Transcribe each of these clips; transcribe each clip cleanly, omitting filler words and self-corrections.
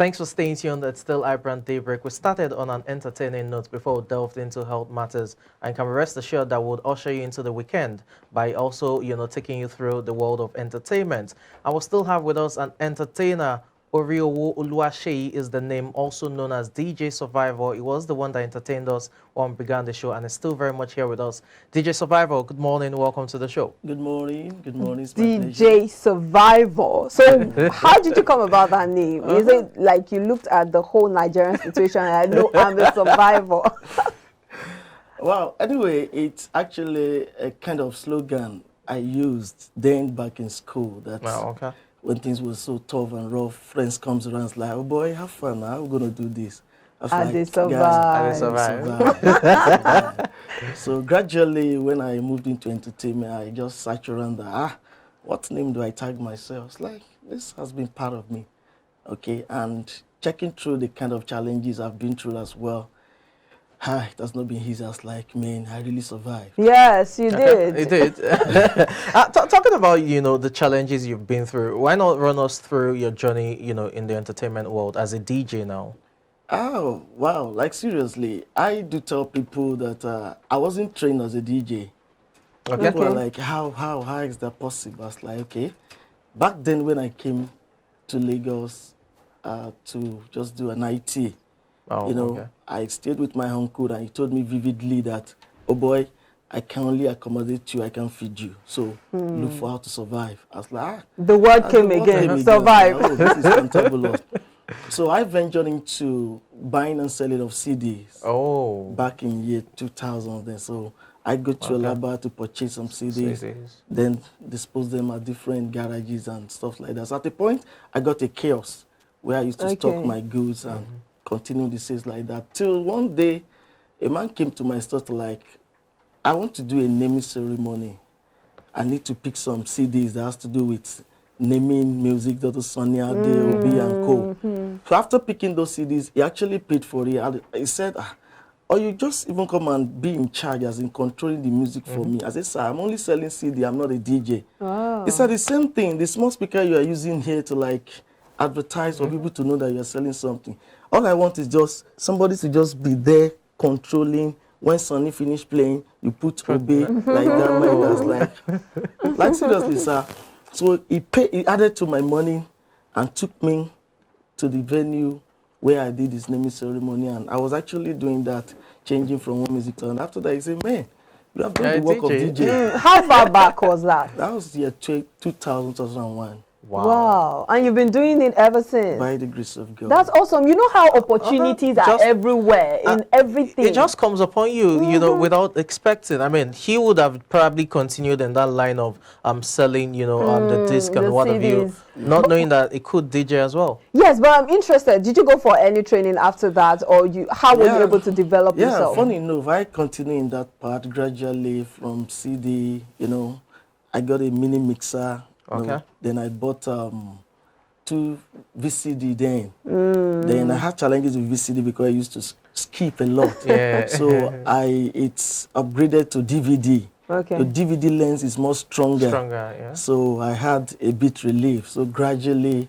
Thanks for staying tuned. It's still iBrand Daybreak. We started on an entertaining note before we delved into health matters, and can rest assured that we'll usher you into the weekend by also, taking you through the world of entertainment. And we'll still have with us an entertainer. Oriowo Oluwaseyi is the name, also known as DJ Survivor. He was the one that entertained us when we began the show and is still very much here with us. DJ Survivor, good morning. Welcome to the show. Good morning. Good morning. DJ Survivor. So how did you come about that name? Is it like you looked at the whole Nigerian situation and I know I'm the survivor? Well, anyway, it's actually a kind of slogan I used then back in school. That when things were so tough and rough, friends comes around, it's like, oh boy, have fun. How are we going to do this? They survive. Survive. So gradually, when I moved into entertainment, I just searched around what name do I tag myself? It's like, this has been part of me. Okay, and checking through the kind of challenges I've been through as well. It has not been easy. I was like, man, I really survived. Yes, you did. You did. Talking about, the challenges you've been through, why not run us through your journey, in the entertainment world as a DJ now? Oh, wow. Like, seriously, I do tell people that I wasn't trained as a DJ. Okay. People are like, how is that possible? I was like, okay. Back then when I came to Lagos to just do an IT, I stayed with my uncle and he told me vividly that, oh boy, I can only accommodate you, I can feed you. So look for how to survive. I was like, the word came again, survive. Oh, this is fantabulous. So I ventured into buying and selling of CDs. Oh. Back in year 2000. Then. So I go to Alaba to purchase some CDs, then dispose them at different garages and stuff like that. So at the point, I got a kiosk where I used to stock my goods and continue the sales like that. Till one day, a man came to my store to like, I want to do a naming ceremony. I need to pick some CDs that has to do with naming music, Dr. Sonny Ade, Obi and Co. So after picking those CDs, he actually paid for it. He said, or you just even come and be in charge as in controlling the music for me. I said, sir, I'm only selling CD, I'm not a DJ. Oh. He said the same thing, the small speaker you are using here to like advertise for people to know that you're selling something. All I want is just somebody to just be there controlling. When Sonny finished playing, you put Obi like that. Man, was like seriously, sir. So he added to my money and took me to the venue where I did his naming ceremony. And I was actually doing that, changing from one music to another. After that, he said, man, you have done the work of DJ. How far back was that? That was the year 2000, 2001. Wow. And you've been doing it ever since? By the grace of God. That's awesome. You know how opportunities are everywhere, in everything. It just comes upon you, without expecting. I mean, he would have probably continued in that line of selling, the disc and what have you, not knowing that it could DJ as well. Yes, but I'm interested. Did you go for any training after that, or how were you able to develop yourself? Yeah, funny enough, I continued in that part gradually from CD, I got a mini mixer. Okay. Then I bought 2 VCD then. Then I had challenges with VCD because I used to skip a lot. Yeah. So it's upgraded to DVD. Okay. The DVD lens is more stronger. Yeah. So I had a bit relief. So gradually,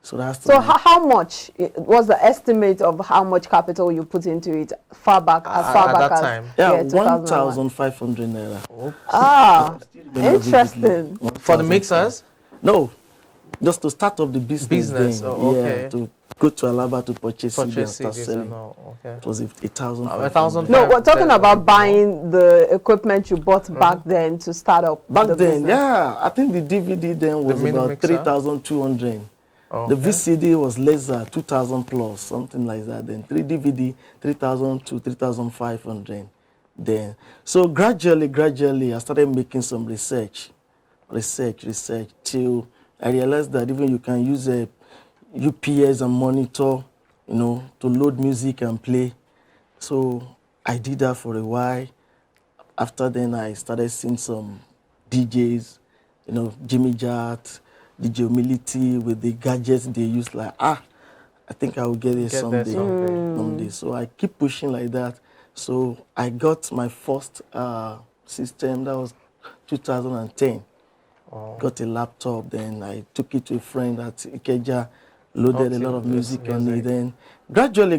how much was the estimate of how much capital you put into it as far back that as time? Yeah, 1,500 naira. Ah, interesting. For the mixers? No, just to start up the business. Then. Oh, okay. Yeah, to go to Alaba to purchase CDs and start CDs selling. Okay. It was 1,000. 1,000. No, we're talking about buying the equipment you bought back then to start up. Back then, business. yeah, I think the DVD then was about 3,200. Okay. The VCD was lesser, 2,000 plus, something like that. Then 3 DVD, 3,000 to 3,500. Then, so gradually, I started making some research, till I realized that even you can use a UPS and monitor, to load music and play. So I did that for a while. After then, I started seeing some DJs, Jimmy Jart, DJ Humility with the gadgets they use. Like, I think I will get it someday. So I keep pushing like that. So I got my first system. That was 2010. Got a laptop. Then I took it to a friend at Ikeja. loaded a lot of music on it. Then gradually,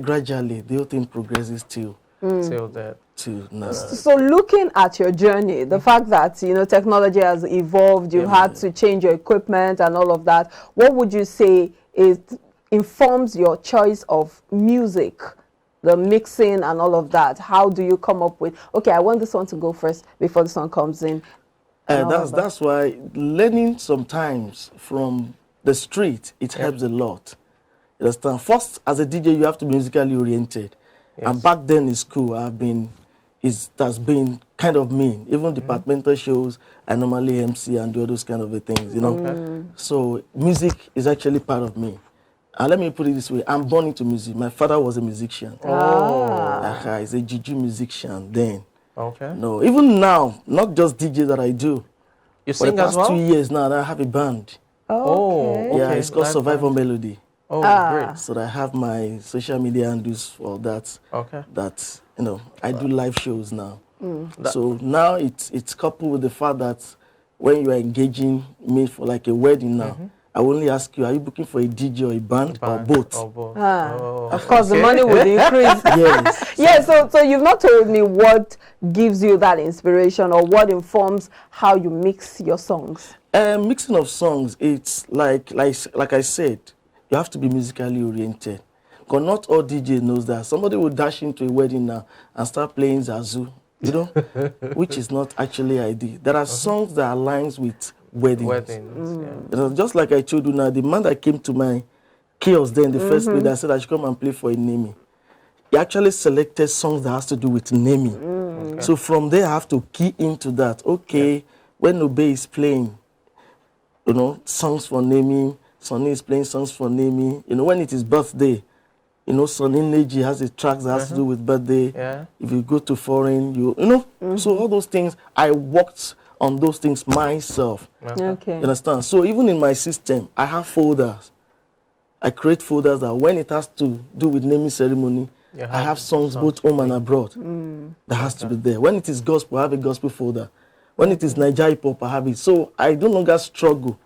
the whole thing progresses till that. To now. So looking at your journey, the fact that, you know, technology has evolved, you had to change your equipment and all of that, what would you say informs your choice of music, the mixing and all of that? How do you come up with, okay, I want this one to go first before this one comes in? That's why learning sometimes from the street, it helps a lot. You understand? First, as a DJ, you have to be musically oriented. Yes. And back then in school, that's been kind of me. Even departmental shows, I normally MC and do all those kind of things, you know. So music is actually part of me. And let me put it this way, I'm born into music. My father was a musician. He's a juju musician then. Okay. No, even now, not just DJ that I do. You sing as well? For the past 2 years now, I have a band. Okay. Yeah, it's called Survival Melody. Oh, great. So I have my social media handles for that. Okay. That, you know, I do live shows now. So now it's coupled with the fact that when you are engaging me for like a wedding now, I will only ask you, are you booking for a DJ or a band or both? Of course, the money will increase. Yes. Yeah, so you've not told me what gives you that inspiration or what informs how you mix your songs. Mixing of songs, it's like I said, you have to be musically oriented. Because not all DJ knows that. Somebody will dash into a wedding now and start playing Zazu, you know, which is not actually ideal. There are songs that aligns with weddings. You know, just like I told you now, the man that came to my kiosk then, the first place that said I should come and play for a naming, he actually selected songs that has to do with naming. So from there, I have to key into that. Okay, when Obey is playing, you know, songs for naming, Sonny is playing songs for naming. You know, when it is birthday, you know, Sonny Neji has a track that has to do with birthday. Yeah. If you go to foreign, you know. So all those things, I worked on those things myself. Okay. You understand? So even in my system, I have folders. I create folders that when it has to do with naming ceremony, I have songs both home and abroad. That has to be there. When it is gospel, I have a gospel folder. When it is Nigeria hip hop, I have it. So I no longer struggle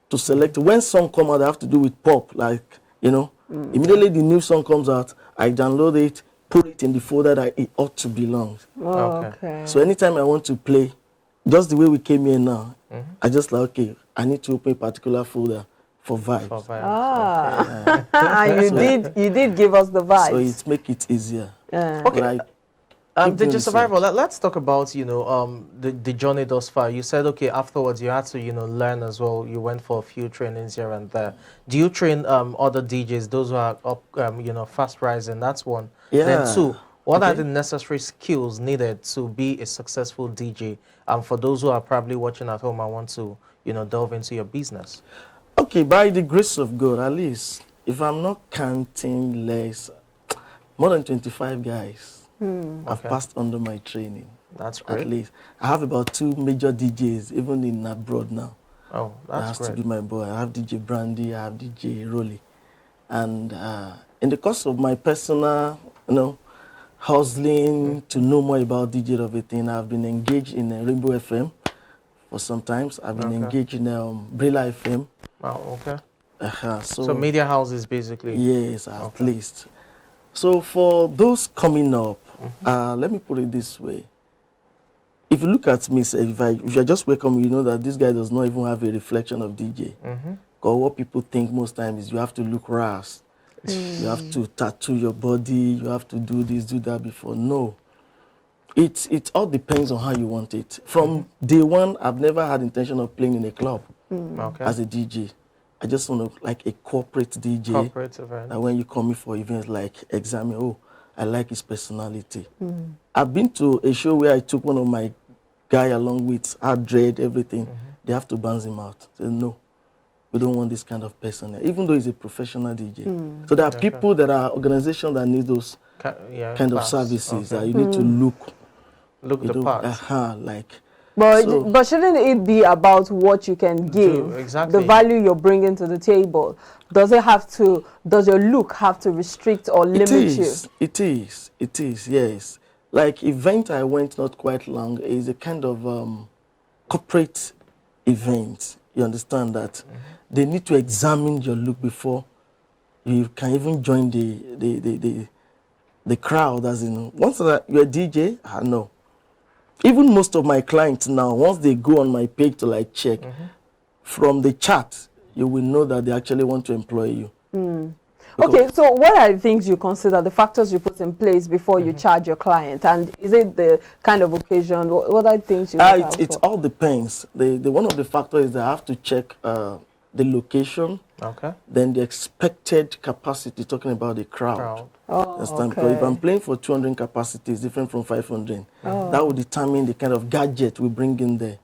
to select. When song come out, I have to do with pop, like, you know, immediately the new song comes out, I download it, put it in the folder that it ought to belong. Okay. So anytime I want to play, just the way we came here now, I just like, okay, I need to open a particular folder for vibes. And you did give us the vibes. So it make it easier. Okay. DJ Survival, let's talk about, you know, the journey thus far. You said, okay, afterwards you had to, you know, learn as well. You went for a few trainings here and there. Do you train other DJs, those who are up, you know, fast rising? That's one. Yeah. Then two, what are the necessary skills needed to be a successful DJ? For those who are probably watching at home and want to, you know, delve into your business. Okay, by the grace of God, at least, if I'm not counting less, more than 25 guys have passed under my training. That's great. At least. I have about 2 major DJs, even in abroad now. Oh, that's great. That has to be my boy. I have DJ Brandy, I have DJ Rolly. And in the course of my personal, you know, hustling to know more about DJ everything, I've been engaged in Rainbow FM for some times. I've been engaged in Brilla FM. Oh, okay. So media houses basically. Yes, at least. So for those coming up, let me put it this way. If you look at me, say, if you're just welcome, you know that this guy does not even have a reflection of DJ. Because what people think most times is you have to look ras. You have to tattoo your body. You have to do this, do that before. No. It all depends on how you want it. From day one, I've never had intention of playing in a club as a DJ. I just want to like a corporate DJ. Corporate event. And when you come in for events like examine, oh, I like his personality. I've been to a show where I took one of my guy along with hard dread, everything. They have to bounce him out. Say, no, we don't want this kind of person, even though he's a professional DJ. So there are people that are organizations that need those kind of services that you need to look the part. But shouldn't it be about what you can give? Exactly. The value you're bringing to the table. Does your look have to restrict or limit you? It is, yes. Like event I went not quite long is a kind of corporate event. You understand that? they need to examine your look before you can even join the crowd. As in, once you're a DJ, I know. Even most of my clients now, once they go on my page to like check, from the chat, you will know that they actually want to employ you. Okay, so what are the things you consider, the factors you put in place before you charge your client? And is it the kind of occasion? What are the things you look out It for? all depends. One of the factors is that I have to check the location, then the expected capacity, talking about the crowd. Oh, Because if I'm playing for 200 capacity, it's different from 500. That will determine the kind of gadget we bring in there.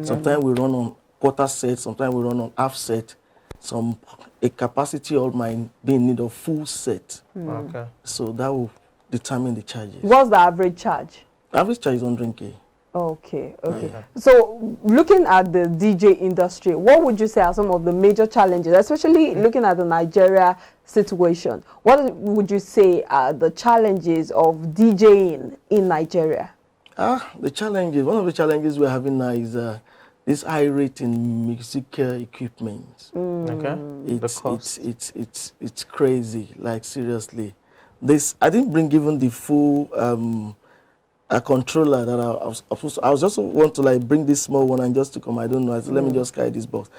Sometimes we run on quarter set, sometimes we run on half set. A capacity or might be in need of full set. So that will determine the charges. What's the average charge? Average charge is 100K. Okay. So looking at the DJ industry, what would you say are some of the major challenges, especially looking at the Nigeria situation? What would you say are the challenges of DJing in Nigeria? The challenges, one of the challenges we're having now is this high rate in music equipment. It's crazy, like seriously. I didn't bring even the full a controller that I was just want to like bring this small one and just to come. I don't know. I said, let me just carry this box.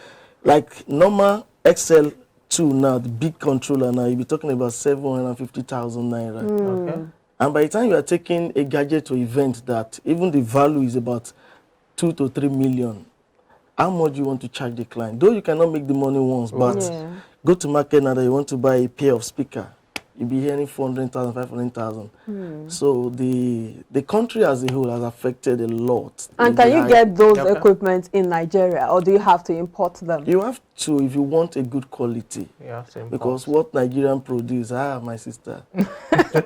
Like normal XL2 now, the big controller now, you'll be talking about 750,000 naira. And by the time you are taking a gadget to event that even the value is about 2 to 3 million, how much do you want to charge the client? Though you cannot make the money once, but go to market now that you want to buy a pair of speaker, you'll be hearing 400,000, 500,000. So the country as a whole has affected a lot. And can you get those equipment in Nigeria, or do you have to import them? You have to if you want a good quality. Because what Nigerian produce, my sister.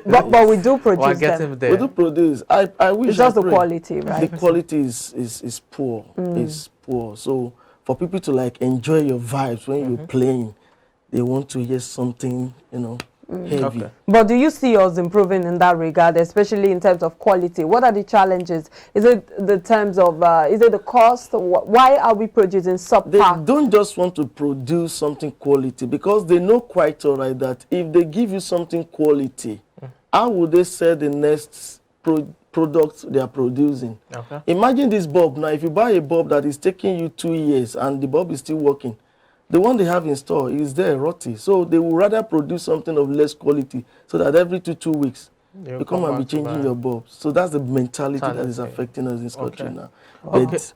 but we do produce them. We do produce. I wish. It's just the quality, right? The quality is poor. It's poor. So for people to like enjoy your vibes when you're playing, they want to hear something, heavy. But do you see us improving in that regard, especially in terms of quality? What are the challenges? Is it the terms of, is it the cost? Why are we producing subpar? They don't just want to produce something quality because they know quite all right that if they give you something quality, how would they sell the next product they are producing? Imagine this bulb now. If you buy a bulb that is taking you 2 years and the bulb is still working, the one they have in store is there, rotty. So they would rather produce something of less quality so that every 2 weeks, you come and be changing your bulbs. So that's the mentality that is affecting us in this country now. But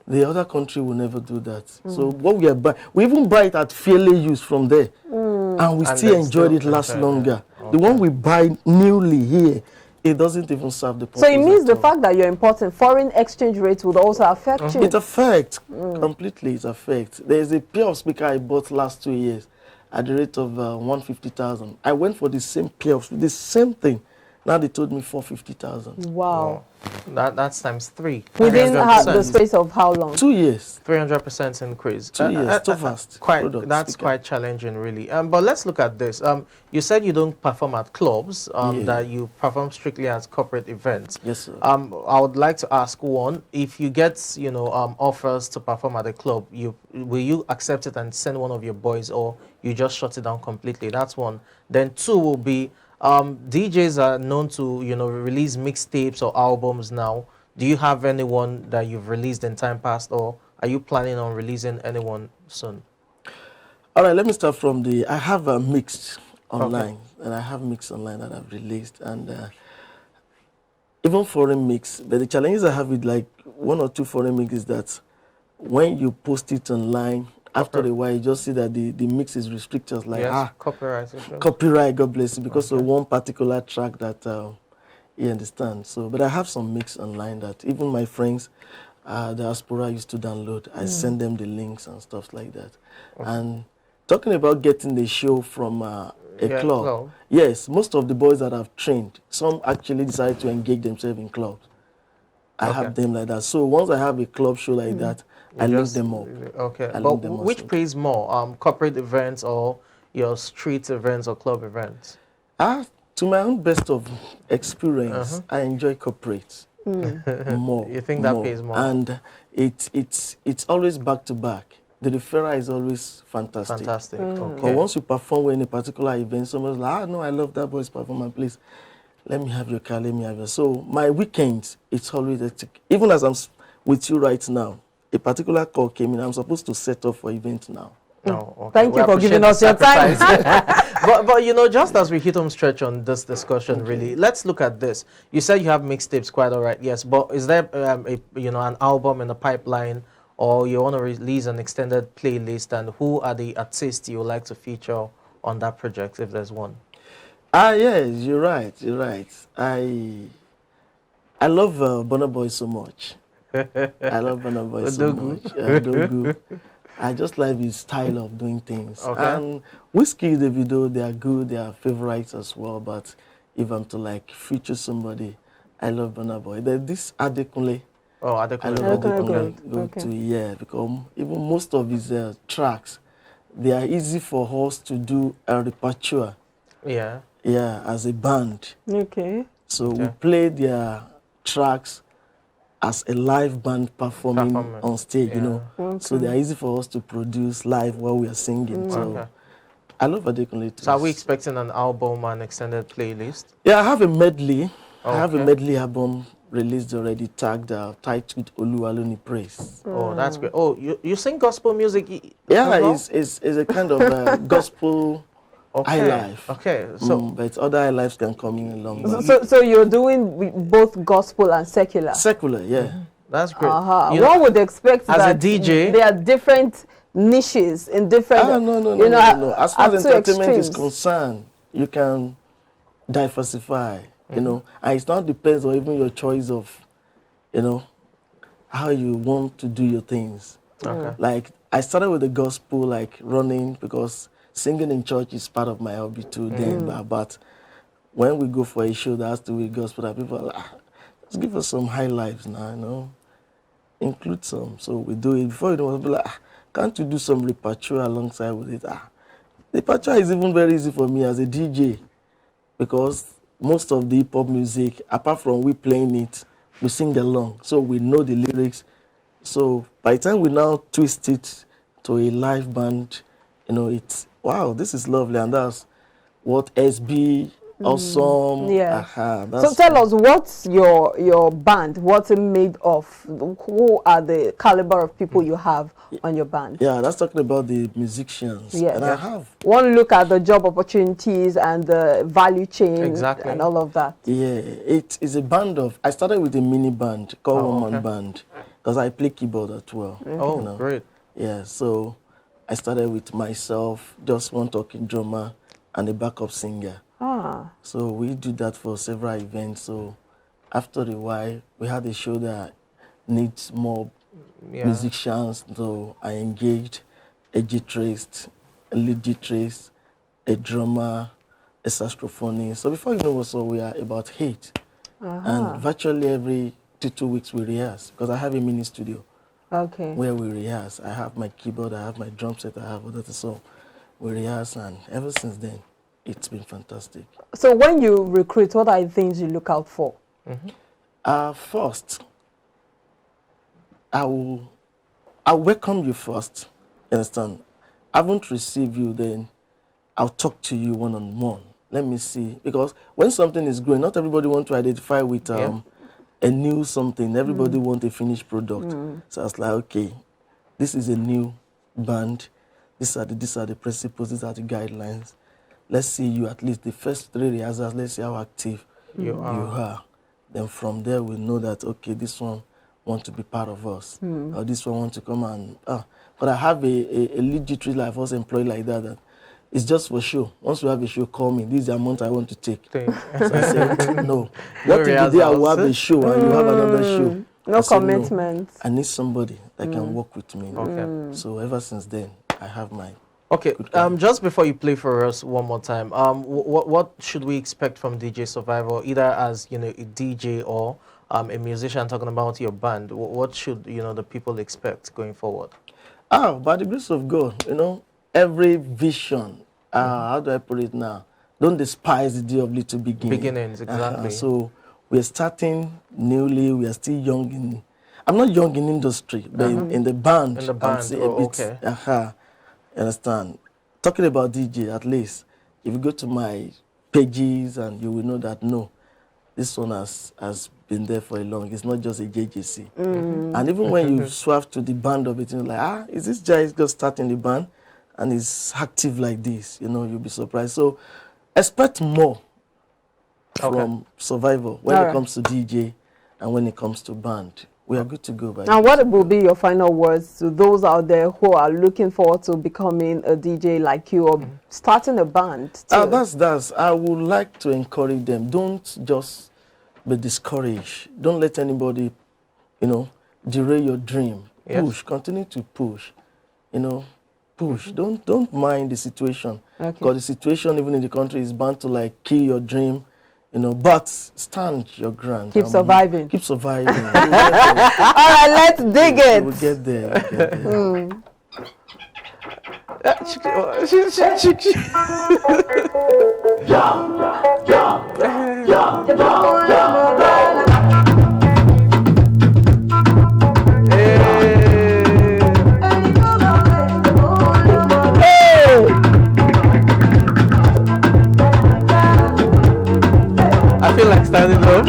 the other country will never do that. So what we are buying, we even buy it at fairly used from there. And we still enjoy it last longer. The one we buy newly here, it doesn't even serve the purpose. So it means the fact that you're importing, foreign exchange rates would also affect you? It affects, completely it affects. There's a pair of speaker I bought last 2 years at the rate of 150,000. I went for the same pair of, the same thing. Now they told me 450,000. Wow. That's times 3. Within the space of how long? 2 years. 300% increase. 2 years, too fast. That's quite challenging, really. But let's look at this. You said you don't perform at clubs, that you perform strictly at corporate events. Yes, sir. I would like to ask one, if you get, offers to perform at a club, will you accept it and send one of your boys, or you just shut it down completely? That's one. Then 2 will be, DJs are known to, release mixtapes or albums now. Do you have anyone that you've released in time past, or are you planning on releasing anyone soon? All right, let me start from I have a mix online, and I have mix online that I've released, and even foreign mix. But the challenges I have with like 1 or 2 foreign mix is that when you post it online, after a while, you just see that the mix is restricted. Like, copyright, God bless you, because of one particular track that you understand. So, but I have some mix online that even my friends, diaspora, used to download. I send them the links and stuff like that. And talking about getting the show from a club, yes, most of the boys that I've trained, some actually decided to engage themselves in clubs. I have them like that. So once I have a club show like that, I link them up. But which pays more, corporate events or your street events or club events? To my own best of experience, I enjoy corporate more. You think that pays more? And it's always back to back. the referral is always fantastic. Fantastic. Okay. But once you perform in a particular event, someone's like, no, I love that boy's performance, please. Let me have your car, let me have your... So my weekends, it's always hectic. Even as I'm with you right now, a particular call came in. I'm supposed to set up for event now. No, okay. Thank you for giving us your time. but you know, just as we hit home stretch on this discussion, really, let's look at this. You said you have mixtapes, quite all right, yes. But is there an album in the pipeline, or you want to release an extended playlist? And who are the artists you would like to feature on that project, if there's one? Yes, you're right. You're right. I love Burna Boy so much. I love Burna Boy so much. Dogu. I just like his style of doing things. Okay. And Whiskey, Davido, they are good. They are favorites as well. But if I'm to like feature somebody, I love Burna Boy. There's this Adekunle. Oh, Adekunle. I love Adekunle. Because even most of his tracks, they are easy for us to do a repertoire. Yeah. Yeah, as a band. Okay. So we play their tracks as a live band performing on stage, you know. Okay. So they are easy for us to produce live while we are singing. So I love Adekunle too. So are we expecting an album and extended playlist? Yeah, I have a medley. I have a medley album released already, titled Oluwaloni Praise. Oh, that's great. Oh, you sing gospel music? Yeah, it's a kind of gospel high life. Okay, so but other high lives can come in along. So you're doing both gospel and secular? Secular, yeah. That's great. One would expect as that a DJ, there are different niches in different. No. As far as entertainment is concerned, you can diversify. You know, and it not depends on even your choice of, how you want to do your things. Okay. Like I started with the gospel, like running, because singing in church is part of my hobby too. Then, but when we go for a show that has to be gospel, that people are like, let's give us some high lives now, include some. So we do it. Before you know, we'll be like, can't you do some repertoire alongside with it? The repertoire is even very easy for me as a DJ, because most of the hip hop music, apart from we playing it, we sing along, so we know the lyrics. So by the time we now twist it to a live band, it's wow, this is lovely, and that's what SB awesome. Yeah. So tell us, what's your band? What's it made of? Who are the caliber of people you have on your band? Yeah, that's talking about the musicians. Yes. And I have one look at the job opportunities and the value chain and all of that. Yeah, it is a band of. I started with a mini band called One Man Band, because I play keyboard as well. Oh, great. Yeah, so I started with myself, just one talking drummer, and a backup singer. So we do that for several events. So after a while, we had a show that needs more musicians. So I engaged a guitarist, a lead guitarist, a drummer, a saxophonist. So before you know what, so we are about 8. And virtually every 2 weeks we rehearse, because I have a mini studio. Okay. Where we rehearse. I have my keyboard, I have my drum set, I have all that. So we rehearse, and ever since then, it's been fantastic. So when you recruit, what are the things you look out for? First, I'll welcome you first. You understand? I won't receive you, then I'll talk to you one-on-one. Let me see. Because when something is growing, not everybody wants to identify with a new something. Everybody wants a finished product. So I was like, okay, this is a new band. These are the principles. These are the guidelines. Let's see you at least the first 3 rehearsals. Let's see how active you are. Then from there, we know that, okay, this one wants to be part of us. Or this one wants to come and... But I have a lead guitarist like us employee like that it's just for show. Once we have a show, call me. This is the amount I want to take. So I said, no. What if the day I will have a show and you have another show? No commitment. No, I need somebody that can work with me. Okay. So ever since then, I have my... Okay, just before you play for us one more time, what should we expect from DJ Survivor, either as a DJ or a musician talking about your band? What should the people expect going forward? By the grace of God, every vision. How do I put it now? Don't despise the day of little beginnings. Beginnings, exactly. So we're starting newly. We are still young I'm not young in industry, but in the band. In the band, I'm still a bit, okay. You understand? Talking about DJ, at least, if you go to my pages and you will know that, no, this one has been there for a long. It's not just a JJC. And even when you swerve to the band of it, you're like, is this guy just starting the band and he's active like this? You know, you'll be surprised. So expect more from Survivor when it comes to DJ and when it comes to band. We are good to go. Now, what will be your final words to those out there who are looking forward to becoming a DJ like you or starting a band? That's. I would like to encourage them. Don't just be discouraged. Don't let anybody, derail your dream. Yes. Push. Continue to push. Push. Don't mind the situation. Because the situation, even in the country, is bound to kill your dream. But stand your ground. Keep surviving. Keep surviving. All right, let's dig it. We'll get there. I feel like standing up.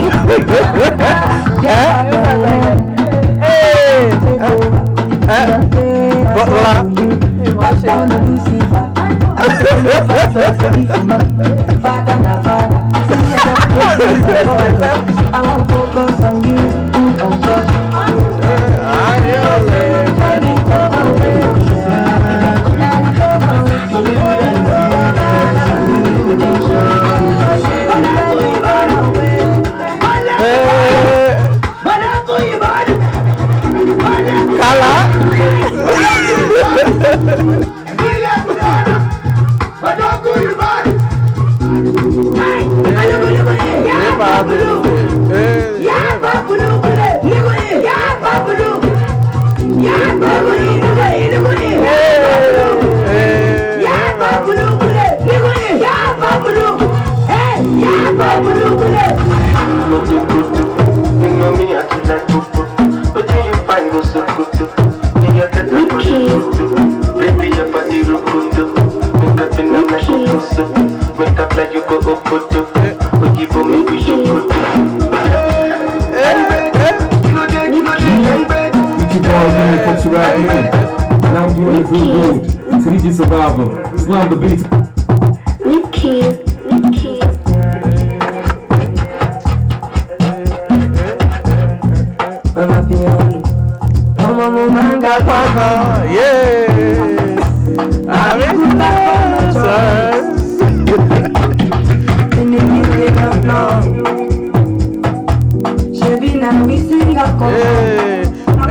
Survivor, slam the beat.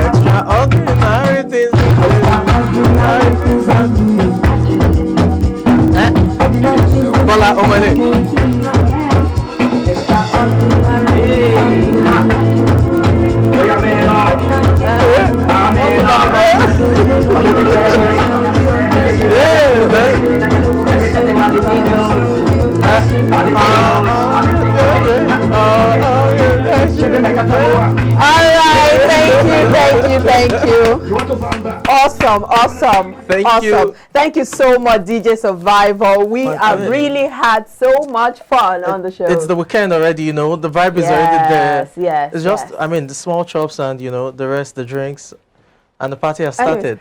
Extraordinary things. Bola Omale. Thank you. Awesome. Thank you so much, DJ Survivor. We have really had so much fun on the show. It's the weekend already, the vibe is already there. Yes. It's just, the small chops and, the rest, the drinks, and the party has started.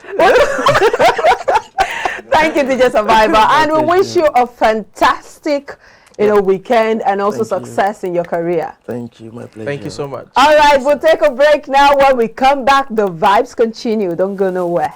Thank you, DJ Survivor. And we wish you a fantastic weekend and also success in your career. Thank you, my pleasure. Thank you so much. All right, we'll take a break now. When we come back, the vibes continue. Don't go nowhere.